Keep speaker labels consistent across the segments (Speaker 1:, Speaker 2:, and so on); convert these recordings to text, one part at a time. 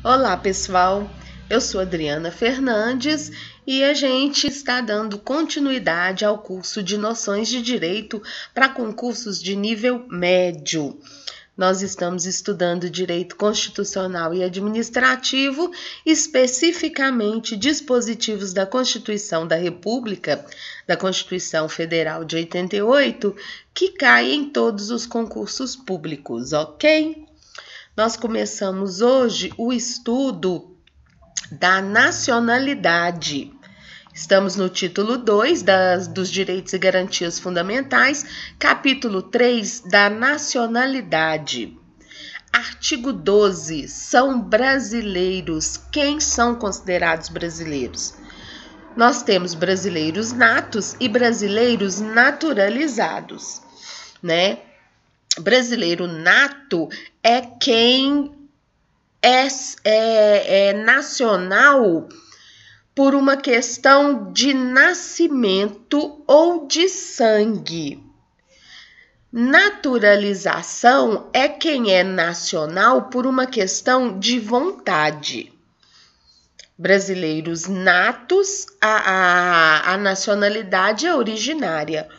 Speaker 1: Olá, pessoal. Eu sou Adriana Fernandes e a gente está dando continuidade ao curso de Noções de Direito para concursos de nível médio. Nós estamos estudando Direito Constitucional e Administrativo, especificamente dispositivos da Constituição da República, da Constituição Federal de 88, que caem em todos os concursos públicos, ok? Nós começamos hoje o estudo da nacionalidade. Estamos no título 2 dos Direitos e Garantias Fundamentais, capítulo 3 da nacionalidade. Artigo 12. São brasileiros. Quem são considerados brasileiros? Nós temos brasileiros natos e brasileiros naturalizados, né? Brasileiro nato é quem é nacional por uma questão de nascimento ou de sangue. Naturalização é quem é nacional por uma questão de vontade. Brasileiros natos, a nacionalidade é originária.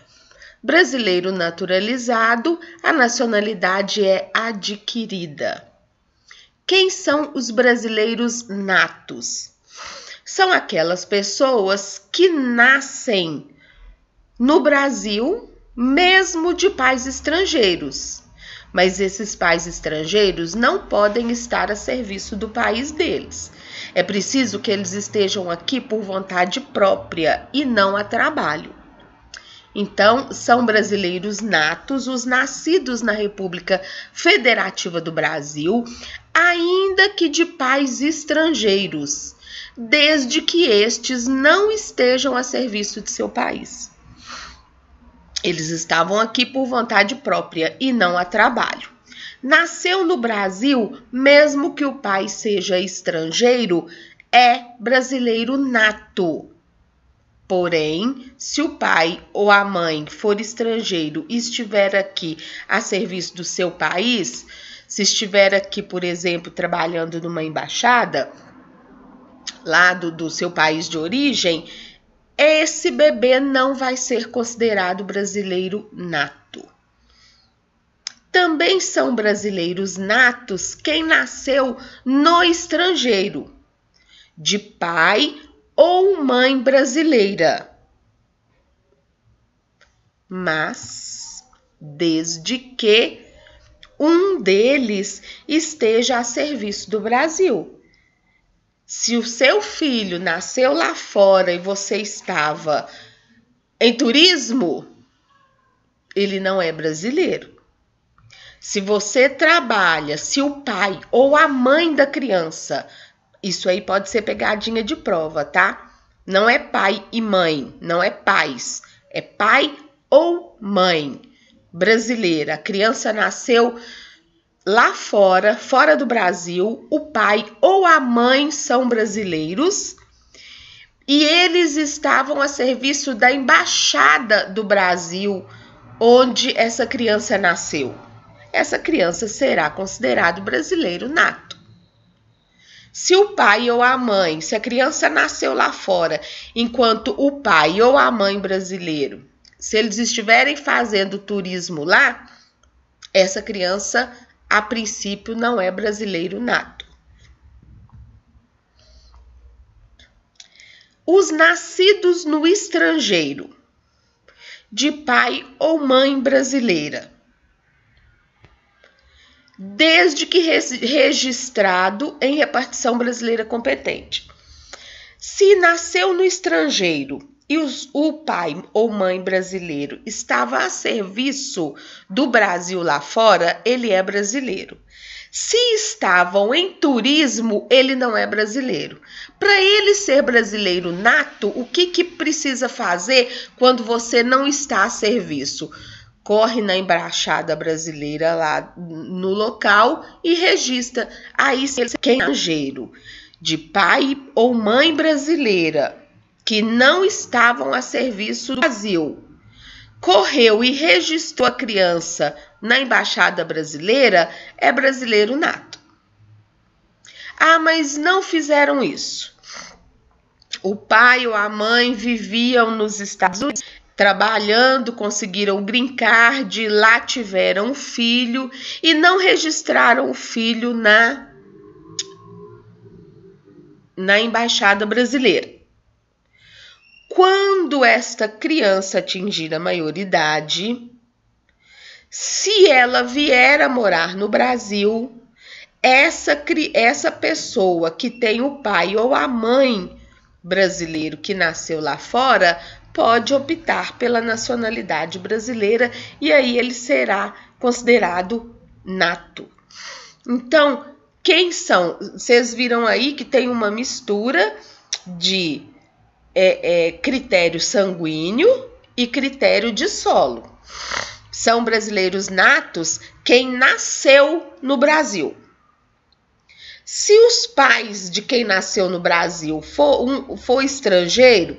Speaker 1: Brasileiro naturalizado, a nacionalidade é adquirida. Quem são os brasileiros natos? São aquelas pessoas que nascem no Brasil, mesmo de pais estrangeiros. Mas esses pais estrangeiros não podem estar a serviço do país deles. É preciso que eles estejam aqui por vontade própria e não a trabalho. Então, são brasileiros natos, os nascidos na República Federativa do Brasil, ainda que de pais estrangeiros, desde que estes não estejam a serviço de seu país. Eles estavam aqui por vontade própria e não a trabalho. Nasceu no Brasil, mesmo que o pai seja estrangeiro, é brasileiro nato. Porém, se o pai ou a mãe for estrangeiro e estiver aqui a serviço do seu país, se estiver aqui, por exemplo, trabalhando numa embaixada, lá do seu país de origem, esse bebê não vai ser considerado brasileiro nato. Também são brasileiros natos quem nasceu no estrangeiro, de pai ou mãe brasileira, mas desde que um deles esteja a serviço do Brasil. Se o seu filho nasceu lá fora e você estava em turismo, ele não é brasileiro. Se você trabalha, se o pai ou a mãe da criança, isso aí pode ser pegadinha de prova, tá? Não é pai e mãe, não é pais, é pai ou mãe brasileira. A criança nasceu lá fora, fora do Brasil, o pai ou a mãe são brasileiros e eles estavam a serviço da embaixada do Brasil onde essa criança nasceu. Essa criança será considerado brasileiro nato. Se o pai ou a mãe, se a criança nasceu lá fora, enquanto o pai ou a mãe brasileiro, se eles estiverem fazendo turismo lá, essa criança, a princípio, não é brasileiro nato. Os nascidos no estrangeiro, de pai ou mãe brasileira, desde que registrado em repartição brasileira competente. Se nasceu no estrangeiro e o pai ou mãe brasileiro estava a serviço do Brasil lá fora, ele é brasileiro. Se estavam em turismo, ele não é brasileiro. Para ele ser brasileiro nato, o que precisa fazer quando você não está a serviço? Corre na embaixada brasileira lá no local e registra. Aí, se ele é estrangeiro, de pai ou mãe brasileira, que não estavam a serviço do Brasil, correu e registrou a criança na embaixada brasileira, é brasileiro nato. Ah, mas não fizeram isso. O pai ou a mãe viviam nos Estados Unidos, trabalhando, conseguiram o green card, lá tiveram um filho e não registraram o filho na embaixada brasileira. Quando esta criança atingir a maioridade, se ela vier a morar no Brasil, essa pessoa que tem o pai ou a mãe brasileiro que nasceu lá fora pode optar pela nacionalidade brasileira e aí ele será considerado nato. Então, quem são? Vocês viram aí que tem uma mistura de critério sanguíneo e critério de solo. São brasileiros natos quem nasceu no Brasil. Se os pais de quem nasceu no Brasil for estrangeiros,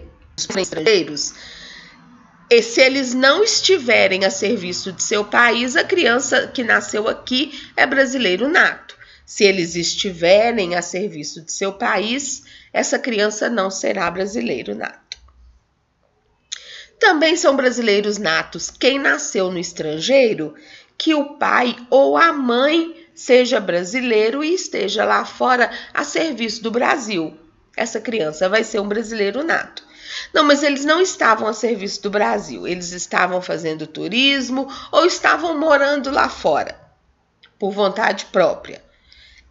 Speaker 1: e se eles não estiverem a serviço de seu país, a criança que nasceu aqui é brasileiro nato. Se eles estiverem a serviço de seu país, essa criança não será brasileiro nato. Também são brasileiros natos quem nasceu no estrangeiro, que o pai ou a mãe seja brasileiro e esteja lá fora a serviço do Brasil. Essa criança vai ser um brasileiro nato. Não, mas eles não estavam a serviço do Brasil. Eles estavam fazendo turismo ou estavam morando lá fora, por vontade própria.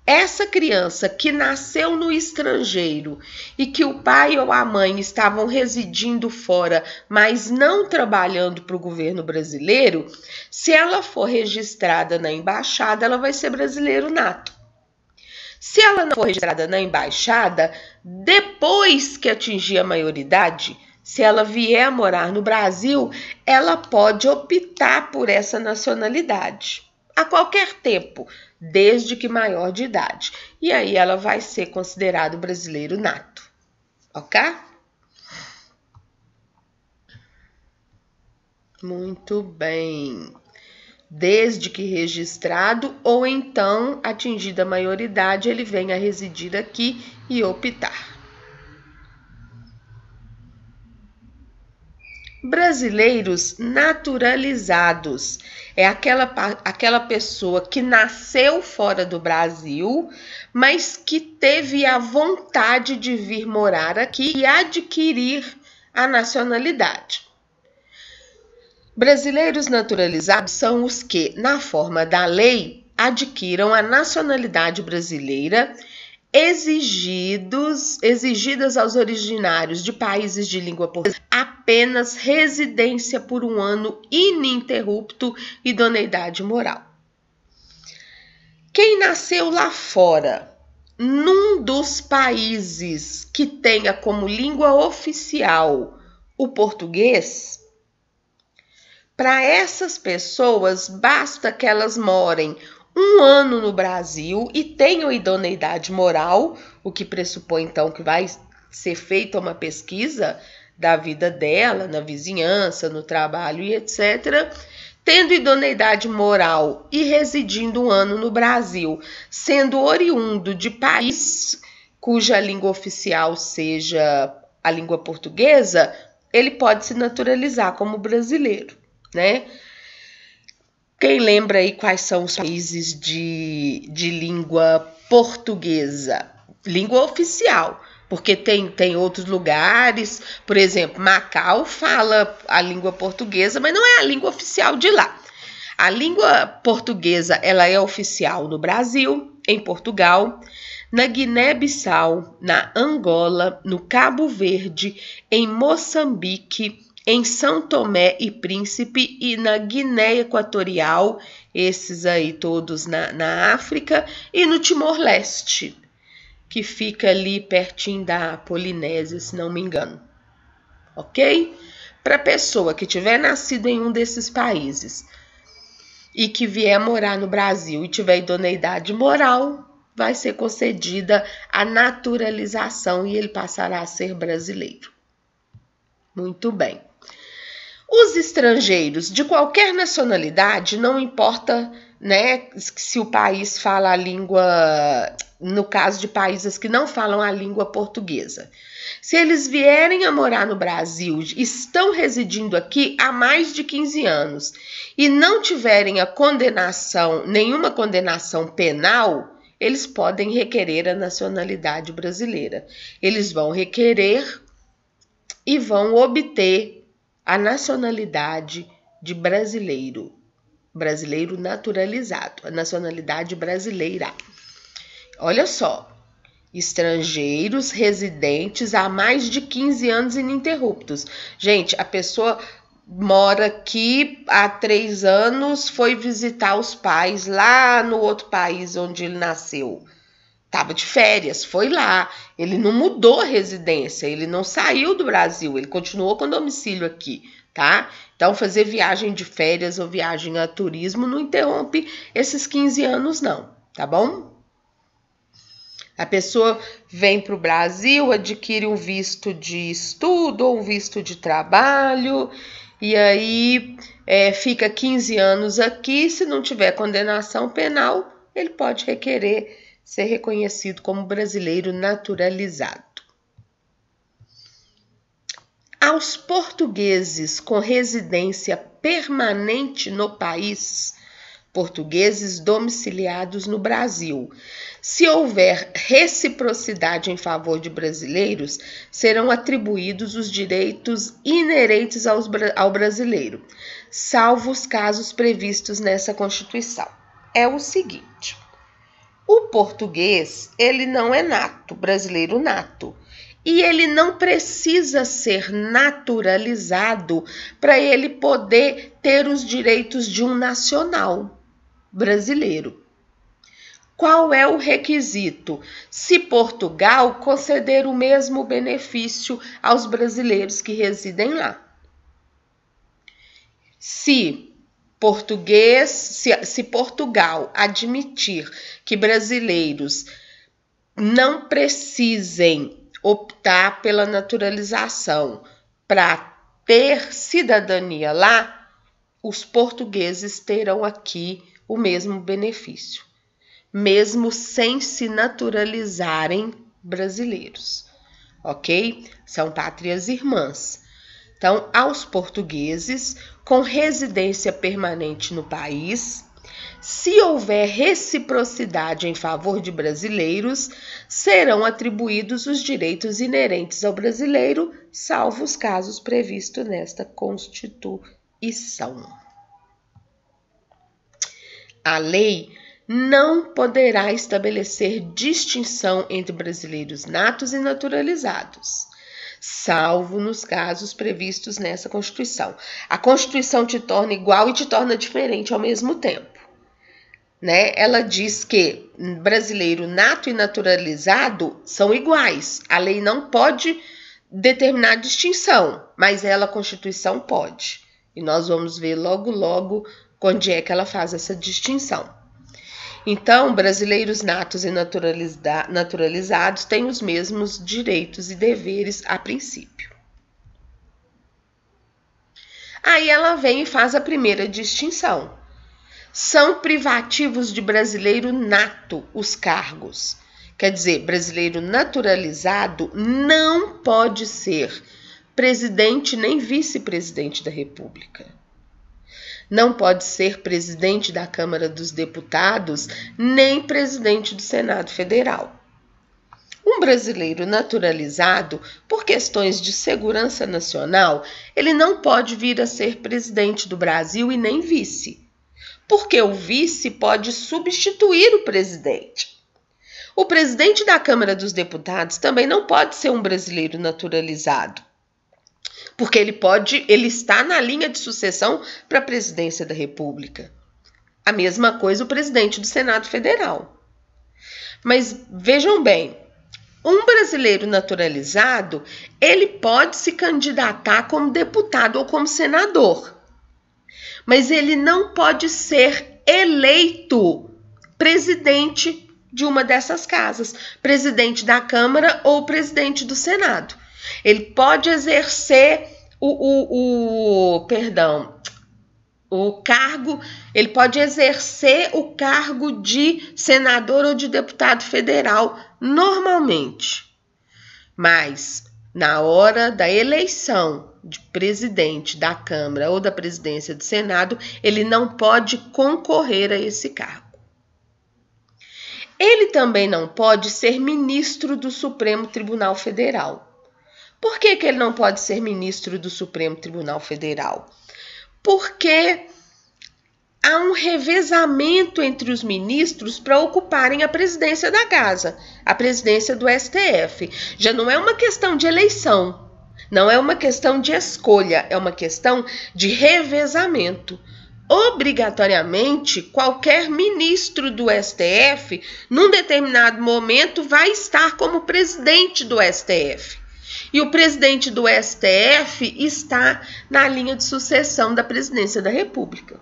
Speaker 1: Essa criança que nasceu no estrangeiro e que o pai ou a mãe estavam residindo fora, mas não trabalhando para o governo brasileiro, se ela for registrada na embaixada, ela vai ser brasileiro nato. Se ela não for registrada na embaixada, depois que atingir a maioridade, se ela vier a morar no Brasil, ela pode optar por essa nacionalidade a qualquer tempo, desde que maior de idade. E aí ela vai ser considerada brasileiro nato, ok? Muito bem. Desde que registrado ou então atingida a maioridade, ele vem a residir aqui e optar. Brasileiros naturalizados é aquela pessoa que nasceu fora do Brasil, mas que teve a vontade de vir morar aqui e adquirir a nacionalidade. Brasileiros naturalizados são os que, na forma da lei, adquiram a nacionalidade brasileira, exigidas aos originários de países de língua portuguesa apenas residência por 1 ano ininterrupto, idoneidade moral. Quem nasceu lá fora, num dos países que tenha como língua oficial o português, para essas pessoas basta que elas morem 1 ano no Brasil e tenham idoneidade moral, o que pressupõe então que vai ser feita uma pesquisa da vida dela, na vizinhança, no trabalho e etc., tendo idoneidade moral e residindo 1 ano no Brasil, sendo oriundo de país cuja língua oficial seja a língua portuguesa, ele pode se naturalizar como brasileiro, né? Quem lembra aí quais são os países de língua portuguesa? Língua oficial, porque tem outros lugares, por exemplo, Macau fala a língua portuguesa, mas não é a língua oficial de lá. A língua portuguesa, ela é oficial no Brasil, em Portugal, na Guiné-Bissau, na Angola, no Cabo Verde, em Moçambique, em São Tomé e Príncipe e na Guiné Equatorial, esses aí todos na África, e no Timor-Leste, que fica ali pertinho da Polinésia, se não me engano. Ok? Para a pessoa que tiver nascido em um desses países e que vier morar no Brasil e tiver idoneidade moral, vai ser concedida a naturalização e ele passará a ser brasileiro. Muito bem. Os estrangeiros de qualquer nacionalidade, não importa, né, se o país fala a língua no caso de países que não falam a língua portuguesa. Se eles vierem a morar no Brasil, estão residindo aqui há mais de 15 anos e não tiverem a condenação, nenhuma condenação penal, eles podem requerer a nacionalidade brasileira. Eles vão requerer e vão obter a nacionalidade de brasileiro naturalizado, a nacionalidade brasileira. Olha só, estrangeiros residentes há mais de 15 anos ininterruptos. Gente, a pessoa mora aqui há 3 anos, foi visitar os pais lá no outro país onde ele nasceu. Estava de férias, foi lá. Ele não mudou a residência, ele não saiu do Brasil, ele continuou com domicílio aqui, tá? Então, fazer viagem de férias ou viagem a turismo não interrompe esses 15 anos, não, tá bom? A pessoa vem para o Brasil, adquire um visto de estudo ou um visto de trabalho, e aí fica 15 anos aqui. Se não tiver condenação penal, ele pode requerer ser reconhecido como brasileiro naturalizado. Aos portugueses com residência permanente no país, portugueses domiciliados no Brasil, se houver reciprocidade em favor de brasileiros, serão atribuídos os direitos inerentes ao brasileiro, salvo os casos previstos nessa Constituição. É o seguinte: o português, ele não é nato, brasileiro nato, e ele não precisa ser naturalizado para ele poder ter os direitos de um nacional brasileiro. Qual é o requisito? Se Portugal conceder o mesmo benefício aos brasileiros que residem lá. Se Portugal admitir que brasileiros não precisem optar pela naturalização para ter cidadania lá, os portugueses terão aqui o mesmo benefício, mesmo sem se naturalizarem brasileiros, ok? São pátrias irmãs. Então, aos portugueses com residência permanente no país, se houver reciprocidade em favor de brasileiros, serão atribuídos os direitos inerentes ao brasileiro, salvo os casos previstos nesta Constituição. A lei não poderá estabelecer distinção entre brasileiros natos e naturalizados, salvo nos casos previstos nessa Constituição. A Constituição te torna igual e te torna diferente ao mesmo tempo, né? Ela diz que brasileiro nato e naturalizado são iguais. A lei não pode determinar distinção, mas a Constituição pode. E nós vamos ver logo onde é que ela faz essa distinção. Então, brasileiros natos e naturalizados têm os mesmos direitos e deveres a princípio. Aí ela vem e faz a primeira distinção. São privativos de brasileiro nato os cargos. Quer dizer, brasileiro naturalizado não pode ser presidente nem vice-presidente da República. Não pode ser presidente da Câmara dos Deputados, nem presidente do Senado Federal. Um brasileiro naturalizado, por questões de segurança nacional, ele não pode vir a ser presidente do Brasil e nem vice, porque o vice pode substituir o presidente. O presidente da Câmara dos Deputados também não pode ser um brasileiro naturalizado, porque ele está na linha de sucessão para a presidência da República. A mesma coisa o presidente do Senado Federal. Mas vejam bem, um brasileiro naturalizado, ele pode se candidatar como deputado ou como senador, mas ele não pode ser eleito presidente de uma dessas casas, presidente da Câmara ou presidente do Senado. Ele pode exercer O cargo, ele pode exercer o cargo de senador ou de deputado federal normalmente, mas na hora da eleição de presidente da Câmara ou da presidência do Senado, ele não pode concorrer a esse cargo. Ele também não pode ser ministro do Supremo Tribunal Federal. Por que ele não pode ser ministro do Supremo Tribunal Federal? Porque há um revezamento entre os ministros para ocuparem a presidência da casa, a presidência do STF. Já não é uma questão de eleição, não é uma questão de escolha, é uma questão de revezamento. Obrigatoriamente, qualquer ministro do STF, num determinado momento, vai estar como presidente do STF. E o presidente do STF está na linha de sucessão da presidência da República.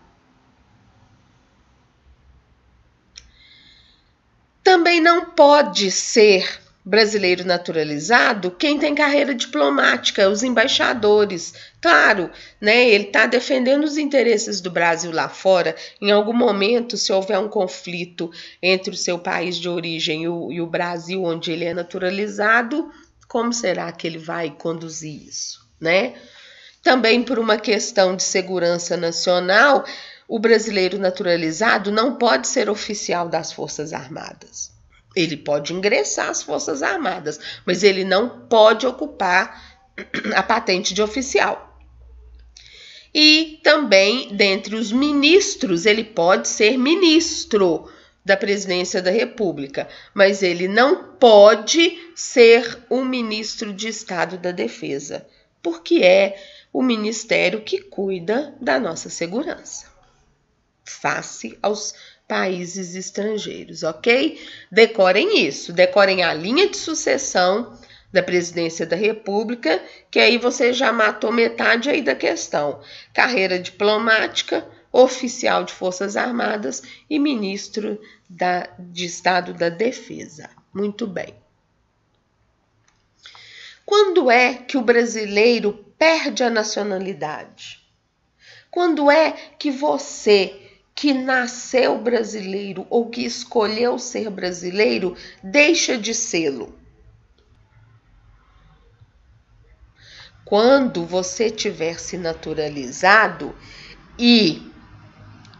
Speaker 1: Também não pode ser brasileiro naturalizado quem tem carreira diplomática, os embaixadores. Claro, né, ele está defendendo os interesses do Brasil lá fora. Em algum momento, se houver um conflito entre o seu país de origem e o Brasil, onde ele é naturalizado, como será que ele vai conduzir isso, né? Também por uma questão de segurança nacional, o brasileiro naturalizado não pode ser oficial das Forças Armadas. Ele pode ingressar às Forças Armadas, mas ele não pode ocupar a patente de oficial. E também, dentre os ministros, ele pode ser ministro da presidência da República, mas ele não pode ser um ministro de Estado da Defesa, porque é o ministério que cuida da nossa segurança face aos países estrangeiros, ok? Decorem isso, decorem a linha de sucessão da presidência da República, que aí você já matou metade aí da questão. Carreira diplomática, oficial de Forças Armadas e ministro de Estado da Defesa. Muito bem. Quando é que o brasileiro perde a nacionalidade? Quando é que você, que nasceu brasileiro ou que escolheu ser brasileiro, deixa de sê-lo? Quando você tiver se naturalizado e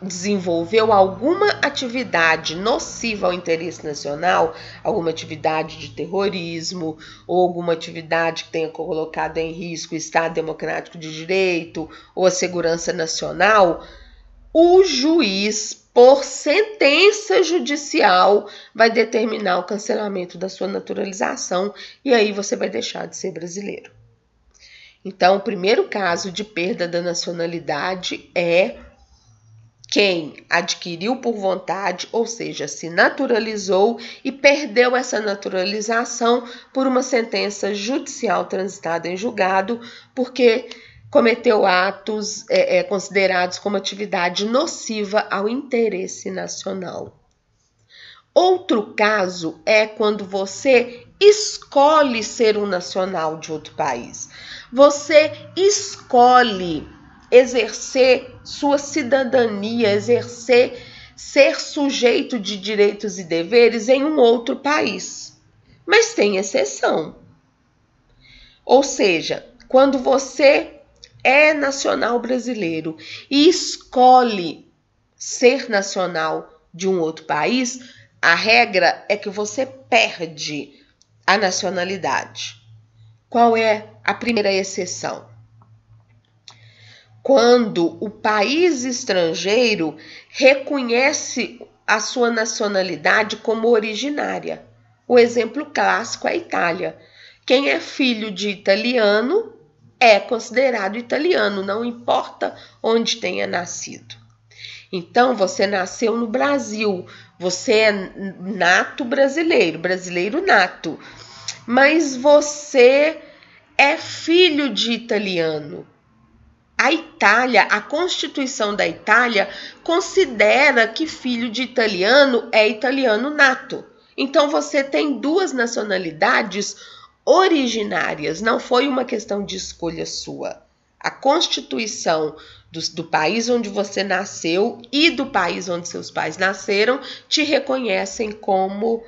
Speaker 1: desenvolveu alguma atividade nociva ao interesse nacional, alguma atividade de terrorismo ou alguma atividade que tenha colocado em risco o Estado Democrático de Direito ou a segurança nacional, o juiz, por sentença judicial, vai determinar o cancelamento da sua naturalização e aí você vai deixar de ser brasileiro. Então, o primeiro caso de perda da nacionalidade é quem adquiriu por vontade, ou seja, se naturalizou e perdeu essa naturalização por uma sentença judicial transitada em julgado, porque cometeu atos considerados como atividade nociva ao interesse nacional. Outro caso é quando você escolhe ser um nacional de outro país. Você escolhe exercer sua cidadania, exercer ser sujeito de direitos e deveres em um outro país. Mas tem exceção. Ou seja, quando você é nacional brasileiro e escolhe ser nacional de um outro país, a regra é que você perde a nacionalidade. Qual é a primeira exceção? Quando o país estrangeiro reconhece a sua nacionalidade como originária. O exemplo clássico é a Itália. Quem é filho de italiano é considerado italiano, não importa onde tenha nascido. Então, você nasceu no Brasil, você é nato brasileiro, brasileiro nato, mas você é filho de italiano. A Itália, a Constituição da Itália, considera que filho de italiano é italiano nato. Então, você tem duas nacionalidades originárias, não foi uma questão de escolha sua. A Constituição do país onde você nasceu e do país onde seus pais nasceram te reconhecem como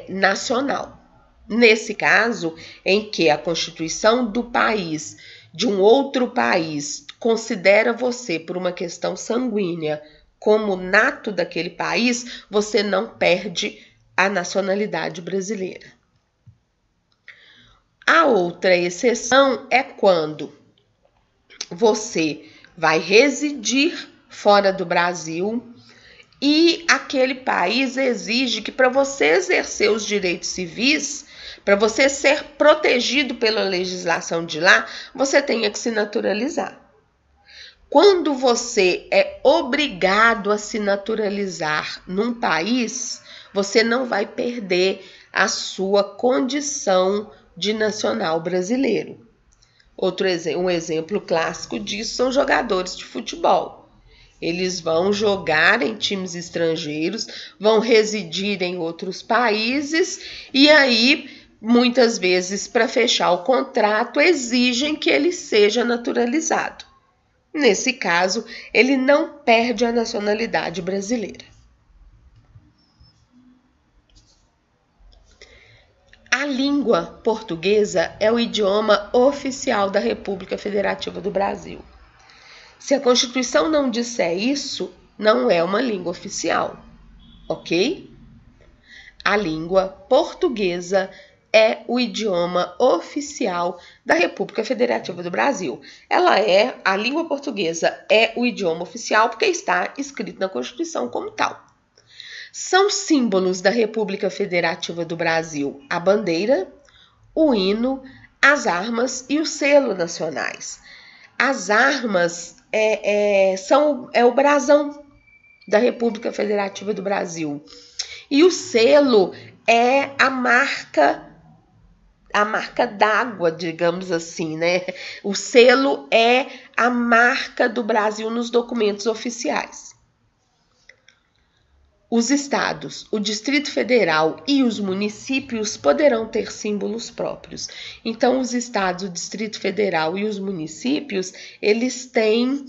Speaker 1: nacional. Nesse caso, em que a Constituição do país, de um outro país, considera você, por uma questão sanguínea, como nato daquele país, você não perde a nacionalidade brasileira. A outra exceção é quando você vai residir fora do Brasil e aquele país exige que, para você exercer os direitos civis, para você ser protegido pela legislação de lá, você tenha que se naturalizar. Quando você é obrigado a se naturalizar num país, você não vai perder a sua condição de nacional brasileiro. Um exemplo clássico disso são jogadores de futebol. Eles vão jogar em times estrangeiros, vão residir em outros países e aí, muitas vezes, para fechar o contrato, exigem que ele seja naturalizado. Nesse caso, ele não perde a nacionalidade brasileira. A língua portuguesa é o idioma oficial da República Federativa do Brasil. Se a Constituição não disser isso, não é uma língua oficial, ok? A língua portuguesa é o idioma oficial da República Federativa do Brasil. A língua portuguesa é o idioma oficial porque está escrito na Constituição como tal. São símbolos da República Federativa do Brasil a bandeira, o hino, as armas e o selo nacionais. As armas é o brasão da República Federativa do Brasil. E o selo é a marca d'água, digamos assim, né? O selo é a marca do Brasil nos documentos oficiais. Os estados, o Distrito Federal e os municípios poderão ter símbolos próprios. Então, os estados, o Distrito Federal e os municípios, eles têm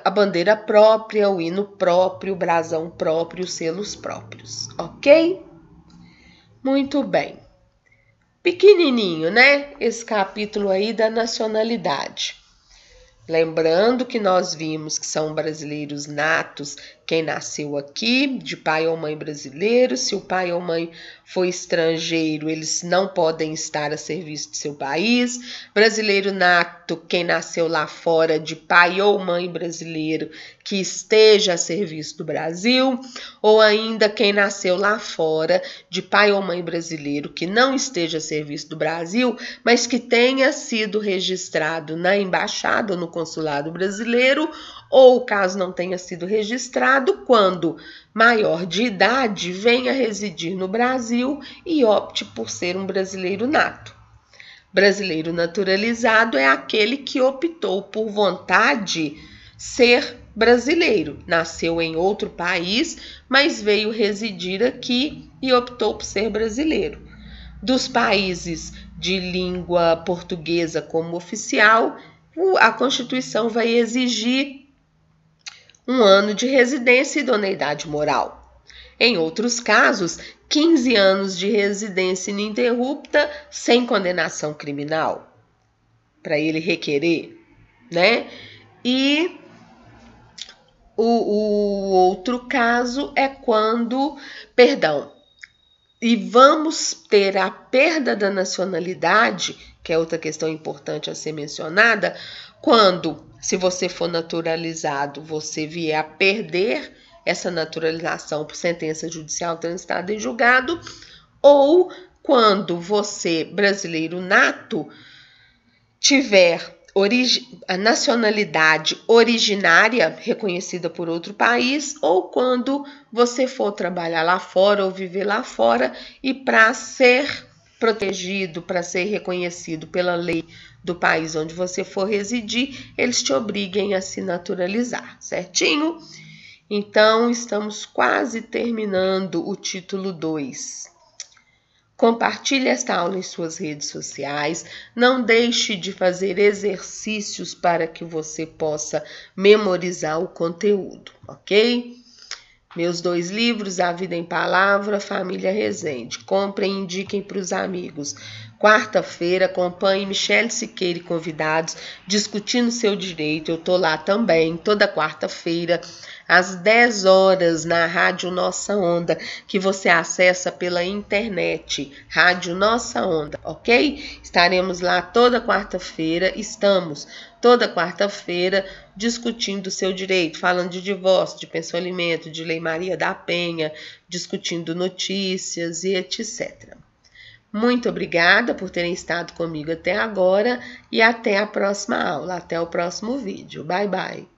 Speaker 1: a bandeira própria, o hino próprio, o brasão próprio, os selos próprios, ok? Muito bem. Pequenininho, né? Esse capítulo aí da nacionalidade. Lembrando que nós vimos que são brasileiros natos quem nasceu aqui, de pai ou mãe brasileiro. Se o pai ou mãe for estrangeiro, eles não podem estar a serviço de seu país. Brasileiro nato, quem nasceu lá fora, de pai ou mãe brasileiro, que esteja a serviço do Brasil. Ou ainda quem nasceu lá fora, de pai ou mãe brasileiro, que não esteja a serviço do Brasil, mas que tenha sido registrado na embaixada ou no consulado brasileiro, ou caso não tenha sido registrado, quando maior de idade, venha residir no Brasil e opte por ser um brasileiro nato. Brasileiro naturalizado é aquele que optou por vontade ser brasileiro, nasceu em outro país, mas veio residir aqui e optou por ser brasileiro. Dos países de língua portuguesa como oficial, a Constituição vai exigir 1 ano de residência e idoneidade moral. Em outros casos, 15 anos de residência ininterrupta sem condenação criminal, para ele requerer, né? E o outro caso é quando, e vamos ter a perda da nacionalidade, que é outra questão importante a ser mencionada, quando, se você for naturalizado, você vier a perder essa naturalização por sentença judicial transitada em julgado, ou quando você, brasileiro nato, tiver a nacionalidade originária reconhecida por outro país, ou quando você for trabalhar lá fora ou viver lá fora e para ser protegido, para ser reconhecido pela lei do país onde você for residir, eles te obriguem a se naturalizar, certinho? Então, estamos quase terminando o título 2. Compartilhe esta aula em suas redes sociais. Não deixe de fazer exercícios para que você possa memorizar o conteúdo, ok? Meus 2 livros, A Vida em Palavra, Família Resende. Comprem e indiquem para os amigos. Quarta-feira, acompanhe Michele Siqueira e convidados discutindo seu direito. Eu estou lá também, toda quarta-feira, às 10 horas, na Rádio Nossa Onda, que você acessa pela internet, Rádio Nossa Onda, ok? Estaremos lá toda quarta-feira, estamos toda quarta-feira discutindo o seu direito, falando de divórcio, de pensão-alimento, de Lei Maria da Penha, discutindo notícias e etc. Muito obrigada por terem estado comigo até agora e até a próxima aula, até o próximo vídeo. Bye, bye!